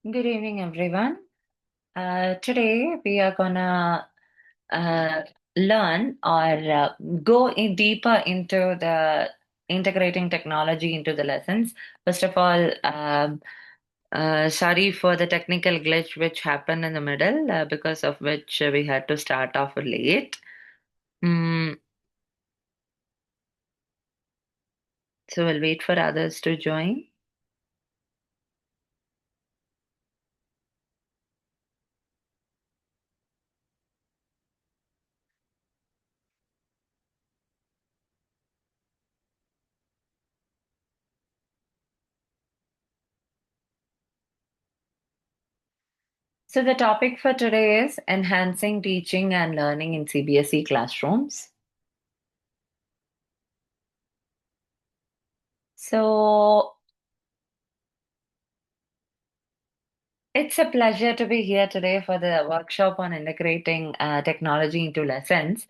Good evening, everyone. Today we are gonna uh, learn or go in deeper into the integrating technology into the lessons. First of all, sorry for the technical glitch which happened in the middle, because of which we had to start off late. Mm, so we'll wait for others to join. So the topic for today is enhancing teaching and learning in CBSE classrooms. So it's a pleasure to be here today for the workshop on integrating technology into lessons.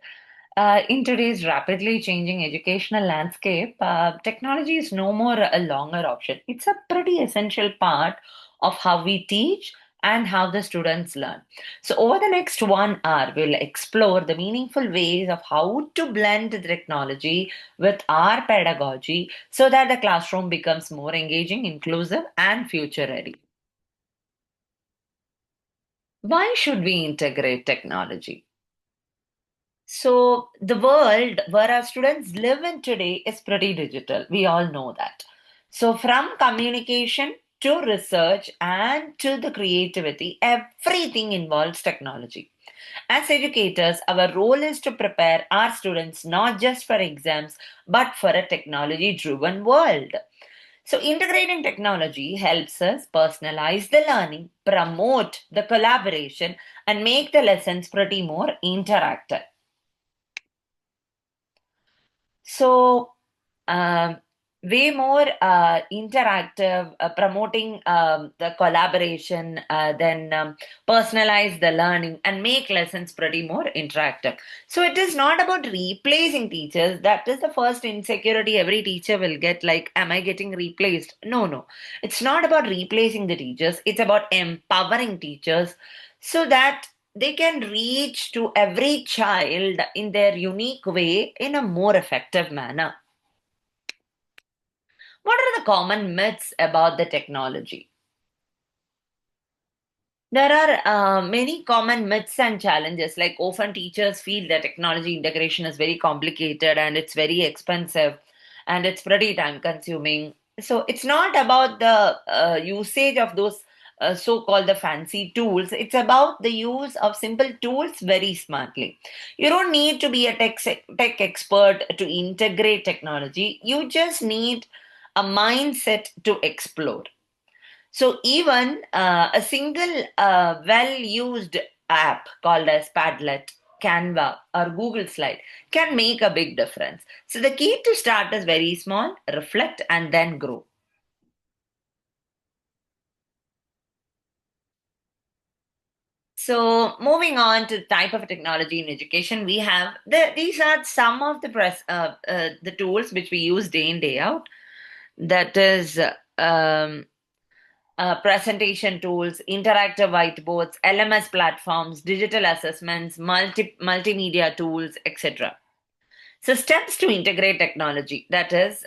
In today's rapidly changing educational landscape, technology is no more a longer option. It's a pretty essential part of how we teach and how the students learn. So, over the next 1 hour, we'll explore the meaningful ways of how to blend the technology with our pedagogy so that the classroom becomes more engaging, inclusive, and future ready. Why should we integrate technology? So, the world where our students live in today is pretty digital. We all know that. So, from communication to research and to the creativity, everything involves technology. As educators, our role is to prepare our students not just for exams, but for a technology driven world. So, integrating technology helps us personalize the learning, promote the collaboration, and make the lessons pretty more interactive. So, um, way more interactive, promoting the collaboration, then personalize the learning and make lessons pretty more interactive. So, it is not about replacing teachers. That is the first insecurity every teacher will get, like, am I getting replaced? No, no. It's not about replacing the teachers, it's about empowering teachers so that they can reach to every child in their unique way in a more effective manner. What are the common myths about the technology? There are many common myths and challenges. Like, often teachers feel that technology integration is very complicated and it's very expensive and it's pretty time consuming. So it's not about the usage of those so-called the fancy tools. It's about the use of simple tools very smartly. You don't need to be a tech expert to integrate technology. You just need a mindset to explore. So even a single well-used app called as Padlet, Canva, or Google Slide can make a big difference. So the key to start is very small, reflect, and then grow. So moving on to the type of technology in education, we have these are some of the tools which we use day in day out. That is. Presentation tools, interactive whiteboards, LMS platforms, digital assessments, multimedia tools, etc. So, steps to integrate technology. That is,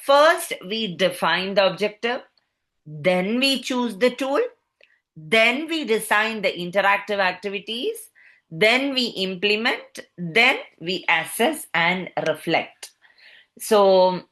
first we define the objective, then we choose the tool, then we design the interactive activities, then we implement, then we assess and reflect. So,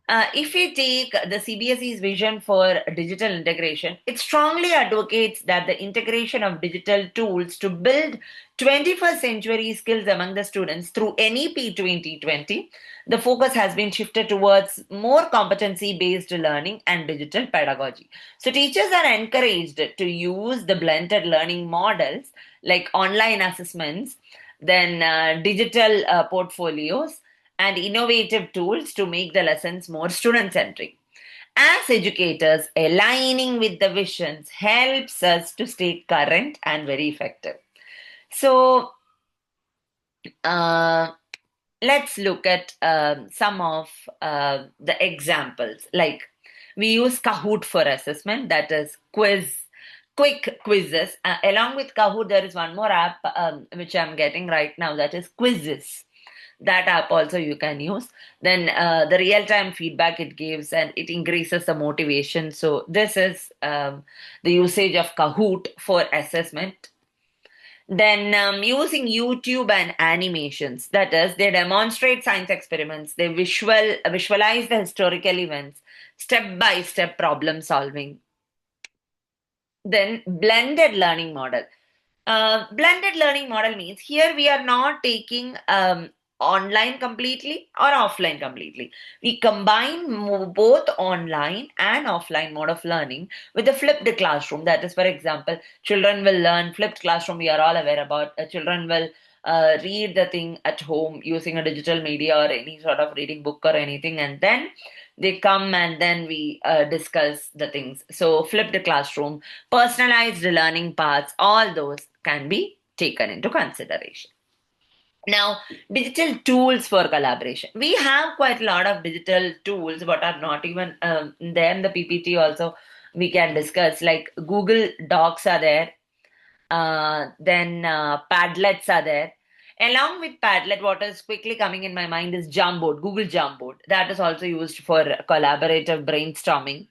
if we take the CBSE's vision for digital integration, it strongly advocates that the integration of digital tools to build 21st century skills among the students through NEP 2020. The focus has been shifted towards more competency based learning and digital pedagogy. So, teachers are encouraged to use the blended learning models like online assessments, then digital portfolios and innovative tools to make the lessons more student centric. As educators, aligning with the visions helps us to stay current and very effective. So, uh, let's look at some of the examples. Like, we use Kahoot for assessment, that is quiz. quick quizzes. Along with Kahoot, there is one more app which I'm getting right now, that is Quizzes. That app also you can use. Then the real-time feedback it gives, and it increases the motivation. So this is the usage of Kahoot for assessment. Then using YouTube and animations, that is, they demonstrate science experiments, they visualize the historical events, step-by-step problem solving. Then blended learning model. Blended learning model means here we are not taking online completely or offline completely. We combine both online and offline mode of learning with a flipped classroom. That is, for example, children will learn flipped classroom. We are all aware about. Children will read the thing at home using a digital media or any sort of reading book or anything, and then they come and then we discuss the things. So flipped classroom, personalized learning paths, all those can be taken into consideration. Now, digital tools for collaboration. We have quite a lot of digital tools, but are not even there in the PPT also. We can discuss, like Google Docs are there, then Padlets are there. Along with Padlet, what is quickly coming in my mind is Jamboard, Google Jamboard. That is also used for collaborative brainstorming.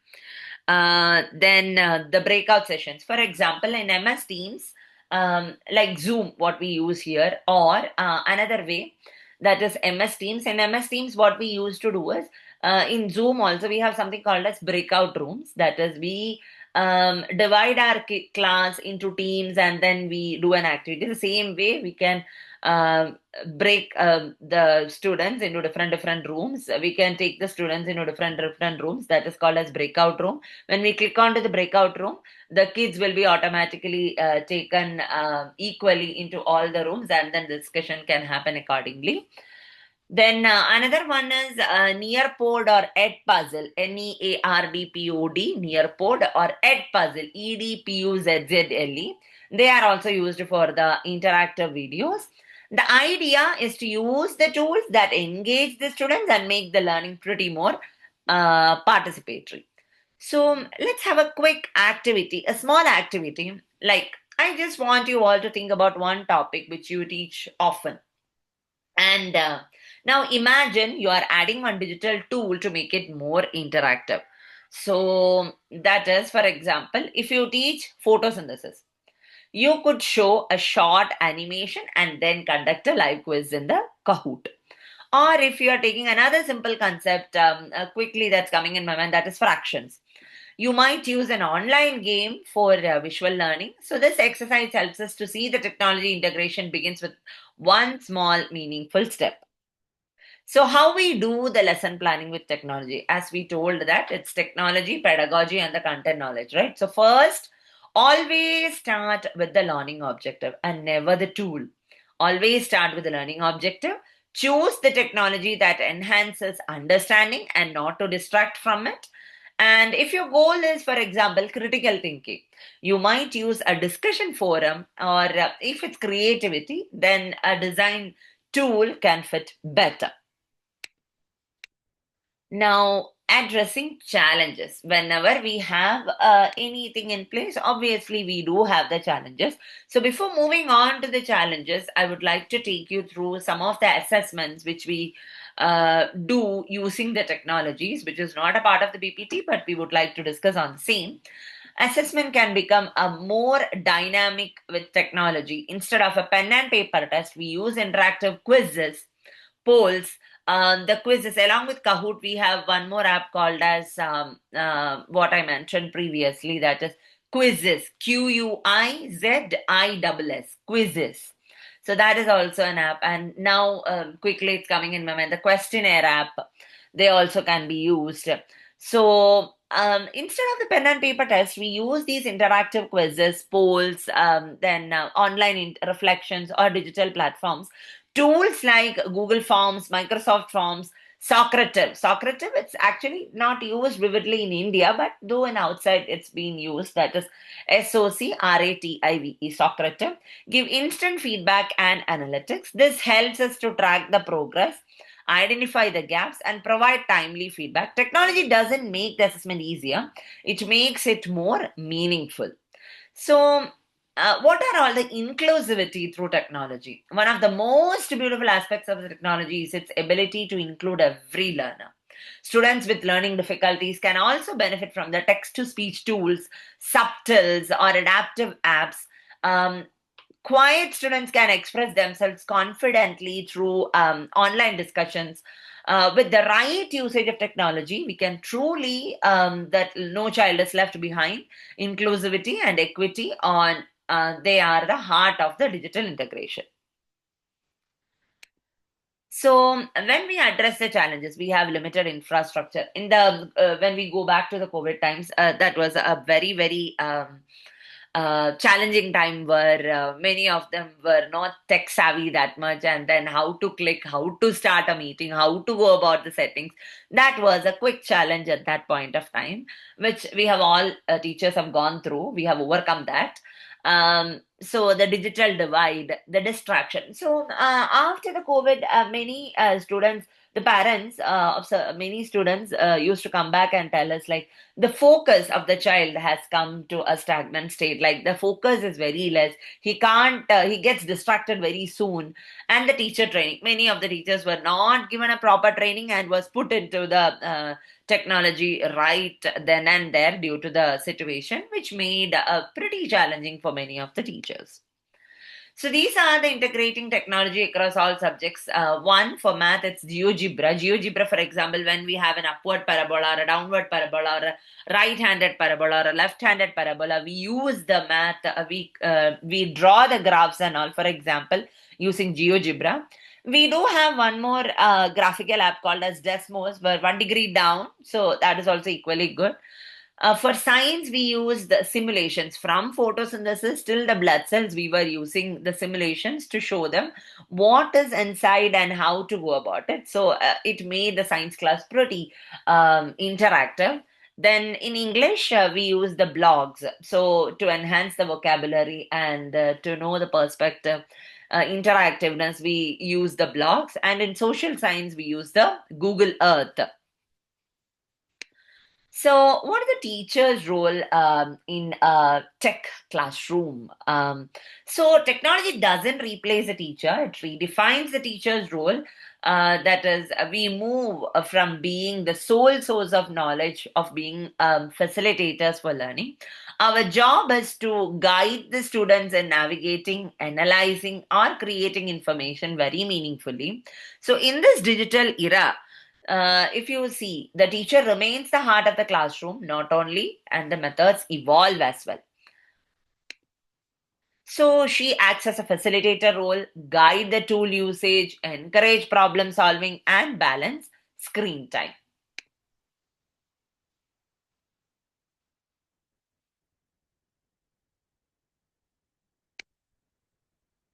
Then the breakout sessions. For example, in MS Teams, like Zoom, what we use here, or another way, that is MS Teams. In MS Teams, what we used to do is, in Zoom also, we have something called as breakout rooms. That is, we divide our class into teams and then we do an activity. The same way, we can break the students into different rooms. We can take the students into different rooms. That is called as breakout room. When we click onto the breakout room, the kids will be automatically taken equally into all the rooms, and then discussion can happen accordingly. Then another one is Nearpod or Edpuzzle, Nearpod, Nearpod, or Edpuzzle, Edpuzzle. They are also used for the interactive videos. The idea is to use the tools that engage the students and make the learning pretty more participatory. So let's have a quick activity, a small activity. Like, I just want you all to think about one topic which you teach often. And now imagine you are adding one digital tool to make it more interactive. So that is, for example, if you teach photosynthesis, you could show a short animation and then conduct a live quiz in the Kahoot. Or if you are taking another simple concept quickly that's coming in my mind, that is fractions. You might use an online game for visual learning. So this exercise helps us to see the technology integration begins with one small meaningful step. So how we do the lesson planning with technology? As we told that it's technology, pedagogy, and the content knowledge, right? So first, always start with the learning objective and never the tool. Always start with the learning objective. Choose the technology that enhances understanding and not to distract from it. And if your goal is, for example, critical thinking, you might use a discussion forum, or if it's creativity, then a design tool can fit better. Now, addressing challenges. Whenever we have anything in place, obviously we do have the challenges. So before moving on to the challenges, I would like to take you through some of the assessments which we do using the technologies, which is not a part of the PPT, but we would like to discuss on the same. Assessment can become a more dynamic with technology. Instead of a pen and paper test, we use interactive quizzes, polls. The quizzes, along with Kahoot, we have one more app called as what I mentioned previously, that is Quizzes, Quizzes, Quizzes. So that is also an app. And now quickly it's coming in my mind, the questionnaire app, they also can be used. So instead of the pen and paper test, we use these interactive quizzes, polls, then online reflections or digital platforms. Tools like Google Forms, Microsoft Forms, Socrative. Socrative, it's actually not used vividly in India, but though in outside it's being used. That is Socrative, Socrative. Give instant feedback and analytics. This helps us to track the progress, identify the gaps, and provide timely feedback. Technology doesn't make the assessment easier, it makes it more meaningful. So, what are all the inclusivity through technology? One of the most beautiful aspects of the technology is its ability to include every learner. Students with learning difficulties can also benefit from the text to speech tools, subtitles, or adaptive apps. Um, Quiet students can express themselves confidently through online discussions. With the right usage of technology, we can truly that no child is left behind. Inclusivity and equity on they are the heart of the digital integration. So when we address the challenges, we have limited infrastructure. In the when we go back to the COVID times, that was a very challenging time where many of them were not tech savvy that much, and then how to click, how to start a meeting, how to go about the settings. That was a quick challenge at that point of time, which we have all teachers have gone through. We have overcome that. So the digital divide, the distraction. So after the COVID, many students, the parents of many students used to come back and tell us like the focus of the child has come to a stagnant state. Like the focus is very less. He can't. He gets distracted very soon. And the teacher training. Many of the teachers were not given a proper training and was put into the technology right then and there due to the situation, which made pretty challenging for many of the teachers. So these are the integrating technology across all subjects. One for math, it's GeoGebra. GeoGebra, for example, when we have an upward parabola or a downward parabola or a right-handed parabola or a left-handed parabola, we use the math. We draw the graphs and all. For example, using GeoGebra. We do have one more graphical app called as Desmos, where 1 degree down. So that is also equally good. For science, we use the simulations from photosynthesis till the blood cells. We were using the simulations to show them what is inside and how to go about it. So it made the science class pretty interactive. Then in English, we use the blogs. So to enhance the vocabulary and to know the perspective, interactiveness, we use the blogs. And in social science, we use the Google Earth. So, what is the teacher's role in a tech classroom? So, technology doesn't replace the teacher, it redefines the teacher's role. That is, we move from being the sole source of knowledge of being facilitators for learning. Our job is to guide the students in navigating, analyzing, or creating information very meaningfully. So, in this digital era, if you see, the teacher remains the heart of the classroom, not only, and the methods evolve as well. So she acts as a facilitator role, guide the tool usage, encourage problem solving, and balance screen time.